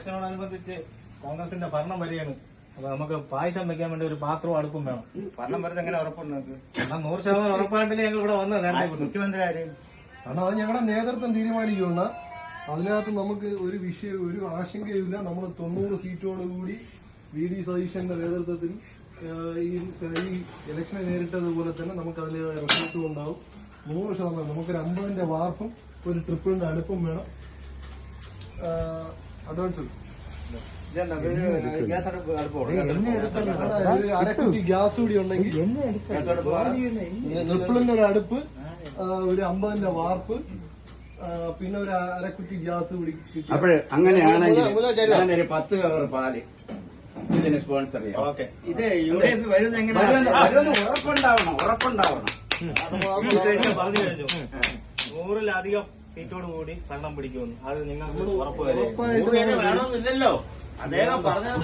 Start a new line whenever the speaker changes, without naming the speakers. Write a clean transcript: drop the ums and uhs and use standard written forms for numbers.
ഇലക്ഷനോടനുബന്ധിച്ച് കോൺഗ്രസിന്റെ ഭരണം വരികയാണ്. അപ്പൊ നമുക്ക് പായസം വെക്കാൻ വേണ്ടി ഒരു പാത്രവും അടുപ്പും വേണം.
ഭരണം വരുന്നത് എങ്ങനെ ഉറപ്പുണ്ട് നിങ്ങൾക്ക്?
100% ഉറപ്പായിട്ടില്ലേ ഞങ്ങൾ ഇവിടെ വന്നത്.
മുഖ്യമന്ത്രി ആര്?
കാരണം അത് ഞങ്ങളുടെ നേതൃത്വം തീരുമാനിക്കുന്ന, അതിനകത്ത് നമുക്ക് ഒരു വിഷയം, ഒരു ആശങ്കയുമില്ല. നമ്മൾ 90 സീറ്റോടുകൂടി VD സതീശന്റെ നേതൃത്വത്തിൽ ഈ ഇലക്ഷനെ നേരിട്ടതുപോലെ തന്നെ നമുക്ക് അതിൻ്റെതായ റിസൾട്ടും ഉണ്ടാവും. 100%. നമുക്കൊരു 50ന്റെ വാർപ്പും ഒരു ട്രിപ്പിളിന്റെ അടുപ്പും വേണം. അഡ്വാൻസ് അരക്കുറ്റി ഗ്യാസ് കൂടി ഉണ്ടെങ്കിൽ ട്രിപ്പിളിന്റെ ഒരു അടുപ്പ്, ഒരു 50ന്റെ വാർപ്പ്, പിന്നെ ഒരു അരക്കുറ്റി ഗ്യാസ് കൂടി കിട്ടി.
അപ്പോഴ് അങ്ങനെയാണെങ്കിൽ ഞാനൊരു 10 കവർ പാല് ഇതിന് സ്പോൺസർ ചെയ്യാം.
ഇത് UDF വരുന്നത് എങ്ങനെ?
ഉറപ്പുണ്ടാവണം.
പറഞ്ഞു കഴിഞ്ഞു 100-ലധികം സീറ്റോട് കൂടി ഭരണം പിടിക്കുമെന്ന്. അത് നിങ്ങൾക്ക് ഉറപ്പ് വേണമെന്നില്ലല്ലോ. അദ്ദേഹം പറഞ്ഞത്